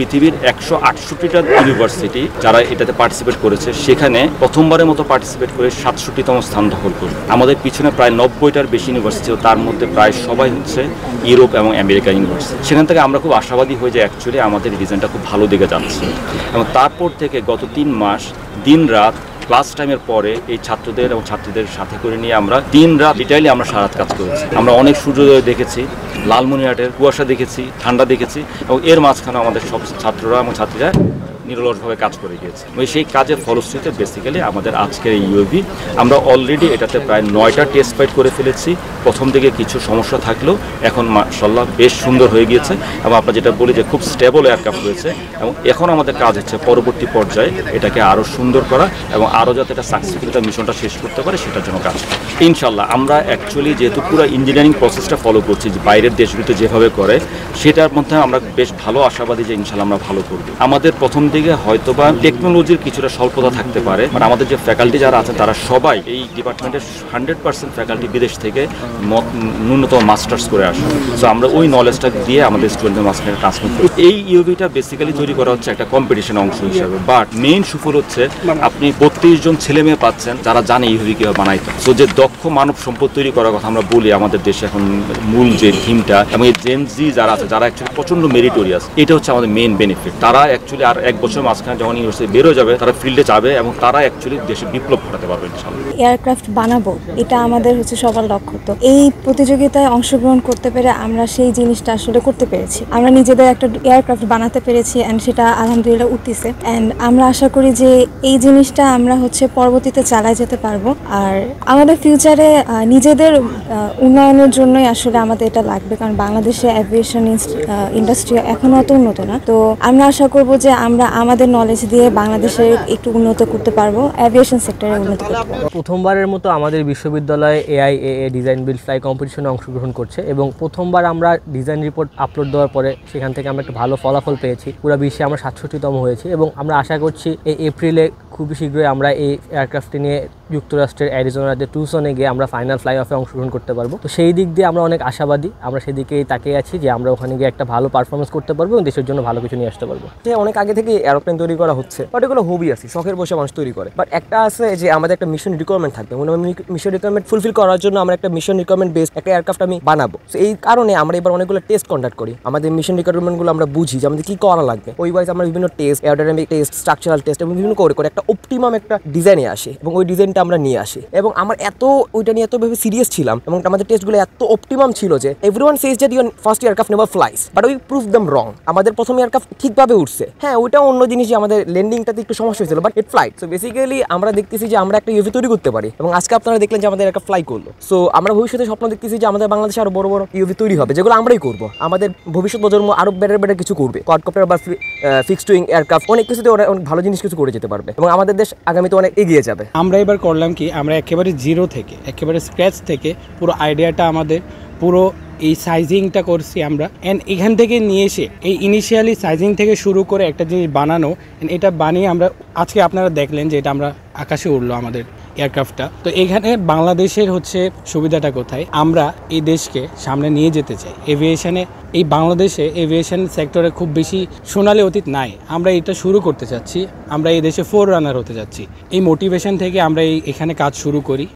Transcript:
পৃথিবীর 168টা ইউনিভার্সিটি যারা এটাতে পার্টিসিপেট করেছে, সেখানে প্রথমবারের মতো পার্টিসিপেট করে 67তম স্থান দখল করবে। আমাদের পিছনে প্রায় 90টার বেশি ইউনিভার্সিটি, তার মধ্যে প্রায় সবাই হচ্ছে ইউরোপ এবং আমেরিকা ইউনিভার্সিটি। সেখান থেকে আমরা খুব আশাবাদী হই যে অ্যাকচুয়ালি আমাদের রিজনটা খুব ভালো দিকে যাচ্ছে। এবং তারপর থেকে গত 3 মাস দিন রাত ক্লাস টাইমের পরে এই ছাত্রদের এবং ছাত্রীদের সাথে করে নিয়ে আমরা দিন রাত ডিটেইলি আমরা সারা রাত কাজ করেছি। আমরা অনেক সূর্যোদয় দেখেছি, লালমনিরহাটের কুয়াশা দেখেছি, ঠান্ডা দেখেছি, এবং এর মাঝখানে আমাদের সব ছাত্ররা এবং ছাত্রীরা নিরলসভাবে কাজ করে গিয়েছে। সেই কাজের ফলশ্রুতিতে বেসিক্যালি আমাদের আজকের এই ইউএভি, আমরা অলরেডি এটাতে প্রায় 9টা টেস্ট ফাইট করে ফেলেছি। প্রথম দিকে কিছু সমস্যা থাকলেও এখন মাশাআল্লাহ বেশ সুন্দর হয়ে গিয়েছে, এবং আমরা যেটা বলি যে খুব স্টেবল এয়ারক্রাফট হয়েছে। এবং এখন আমাদের কাজ হচ্ছে পরবর্তী পর্যায়ে এটাকে আরও সুন্দর করা এবং আরও যাতে এটা সাকসেসফুলি তার মিশনটা শেষ করতে পারে সেটার জন্য কাজ করা। ইনশাআল্লাহ আমরা অ্যাকচুয়ালি যেহেতু পুরো ইঞ্জিনিয়ারিং প্রসেসটা ফলো করছি, যে বাইরের দেশগুলোতে যেভাবে করে, সেটার মধ্যে আমরা বেশ ভালো আশাবাদী যে ইনশাআল্লাহ আমরা ভালো করব। আমাদের প্রথম দিকে হয়তোবা টেকনোলজির কিছুটা স্বল্পতা থাকতে পারে, বাট আমাদের যে ফ্যাকাল্টি যারা আছেন তারা সবাই এই ডিপার্টমেন্টের 100% ফ্যাকাল্টি বিদেশ থেকে ন্যূনতম মাস্টার্স করে আসে। সো আমরা ওই নলেজটা দিয়ে আমাদের স্টুডেন্টদের মাঝখানে ট্রান্সমিট করি। এই ইউভিটা বেসিক্যালি তৈরি করা হচ্ছে একটা কম্পিটিশন অংশ হিসাবে, বাট মেইন সুফল হচ্ছে আপনি 32 জন ছেলে মেয়ে পাচ্ছেন যারা জানে ইউভি কীভাবে বানাইতে। সো যে দক্ষ মানব সম্পদ তৈরি করার কথা আমরা বলি আমাদের দেশে এখন মূল যে থিমটা, এবং এই জেন জি যারা আছে যারা অ্যাকচুয়ালি প্রচণ্ড মেরিটোরিয়াস, এটা হচ্ছে আমাদের মেইন বেনিফিট। তারা অ্যাকচুয়ালি আর 1 বছর মাঝখানে যখন ইউনিভার্সিটি বেরো যাবে, তারা ফিল্ডে যাবে এবং তারা অ্যাকচুয়ালি দেশে বিপ্লব ঘটাতে পারবে ইনশাআল্লাহ। এয়ারক্রাফট বানাবো, এটা আমাদের হচ্ছে সবার লক্ষ্য। তো এই প্রতিযোগিতায় অংশগ্রহণ করতে পেরে আমরা সেই জিনিসটা আসলে করতে পেরেছি। আমরা নিজেদের একটা এয়ারক্রাফট বানাতে পেরেছি, অ্যান্ড সেটা আলহামদুলিল্লাহ উঠতেছে। অ্যান্ড আমরা আশা করি যে এই জিনিসটা আমরা হচ্ছে পরবর্তীতে চালাই যেতে পারবো। আর আমাদের ফিউচারে নিজেদের উন্নয়নের জন্যই আসলে আমাদের এটা লাগবে, কারণ বাংলাদেশে অ্যাভিয়েশন ইন্ডাস্ট্রি এখনো অত উন্নত না। তো আমরা আশা করবো যে আমরা আমাদের নলেজ দিয়ে বাংলাদেশে একটু উন্নত করতে পারবো, অ্যাভিয়েশন সেক্টরে উন্নত করতে পারবো। প্রথমবারের মতো আমাদের বিশ্ববিদ্যালয়ে AIAA ডিজাইন বিল্ড ফ্লাই কম্পিটিশনে অংশগ্রহণ করছে, এবং প্রথমবার আমরা ডিজাইন রিপোর্ট আপলোড দেওয়ার পরে সেখান থেকে আমরা একটা ভালো ফলাফল পেয়েছি। পুরো বিশ্বে আমরা 67তম হয়েছি, এবং আমরা আশা করছি এই এপ্রিলে খুবই শীঘ্রই আমরা এই এয়ারক্রাফটটি নিয়ে যুক্তরাষ্ট্রের অ্যারিজোনাতে টুসনে গিয়ে আমরা ফাইনাল ফ্লাই অফে অংশগ্রহণ করতে পারবো। তো সেই দিক দিয়ে আমরা অনেক আশাবাদী, আমরা সেদিকেই তাকিয়ে আছি যে আমরা ওখানে গিয়ে একটা ভালো পারফরমেন্স করতে পারবো এবং দেশের জন্য ভালো কিছু নিয়ে আসতে পারবো। অনেক আগে থেকে এরোপ্লেন তৈরি করা হচ্ছে, বাট এগুলো হবি আছে, শখের বসে মানুষ তৈরি করে। বাট একটা আছে যে আমাদের একটা মিশন রিকোয়ারমেন্ট থাকবে, মিশন রিকোয়ারমেন্ট ফুলফিল করার জন্য আমরা একটা মিশন রিকোয়ারমেন্ট বেসড একটা এয়ারক্রাফট আমি বানাবো। তো এই কারণে আমরা এবার অনেকগুলো টেস্ট কন্ডাক্ট করি। আমাদের মিশন রিকোয়ারমেন্টগুলো আমরা বুঝি যে আমাদের কি করা লাগবে, ওই ওয়াইজ আমরা বিভিন্ন টেস্ট, এয়ারোডাইনামিক টেস্ট, স্ট্রাকচারাল টেস্ট এবং বিভিন্ন করে একটা অপটিমাম একটা ডিজাইনে আসে, এবং ওই ডিজাইনটা আমরা নিয়ে আসি। এবং আমার ওইটা নিয়ে এতভাবে সিরিয়াস ছিলাম, এবং আমাদের টেস্টগুলো এত অপটিমাম ছিল যে everyone says that your first aircraft never flies, but we prove them wrong. আমাদের প্রথম এয়ারক্রাফট ঠিকভাবে উঠছে, হ্যাঁ ওইটা অন্য জিনিস যে আমাদের ল্যান্ডিংটাতে একটু সমস্যা হয়েছিল, but it flight. So basically আমরা দেখতেছি যে আমরা একটা ইউভি তৈরি করতে পারি, এবং আজকে আপনারা দেখলেন যে আমাদের একটা ফ্লাই করলো। সো আমরা ভবিষ্যতে স্বপ্ন দেখতেছি যে আমাদের বাংলাদেশে আরো বড় বড় ইউভি তৈরি হবে, যেগুলো আমরাই করবো। আমাদের ভবিষ্যৎ প্রজন্ম আরো বেটার কিছু করবে, কোয়াডকপ্টার বা ফিক্সড উইং এয়ারক্রাফট, অনেক কিছুতে অনেক ভালো জিনিস কিছু করে যেতে পারবে, এবং আমাদের দেশ আগামীতে অনেক এগিয়ে যাবে। আমরা এবার করলাম কি, আমরা একেবারে জিরো থেকে, একেবারে স্ক্র্যাচ থেকে পুরো আইডিয়াটা আমাদের পুরো এই সাইজিংটা করছি আমরা, অ্যান্ড এখান থেকে নিয়ে এসে এই ইনিশিয়ালি সাইজিং থেকে শুরু করে একটা জিনিস বানানো, এটা বানিয়ে আমরা আজকে আপনারা দেখলেন যে এটা আমরা আকাশে উঠলো আমাদের এয়ারক্রাফটটা। তো এখানে বাংলাদেশের হচ্ছে সুবিধাটা কোথায়, আমরা এই দেশকে সামনে নিয়ে যেতে চাই এভিয়েশনে। এই বাংলাদেশে এভিয়েশন সেক্টরে খুব বেশি সোনালী অতীত নাই, আমরা এটা শুরু করতে চাচ্ছি, আমরা এই দেশে ফোর রানার হতে যাচ্ছি। এই মোটিভেশন থেকে আমরা এখানে কাজ শুরু করি।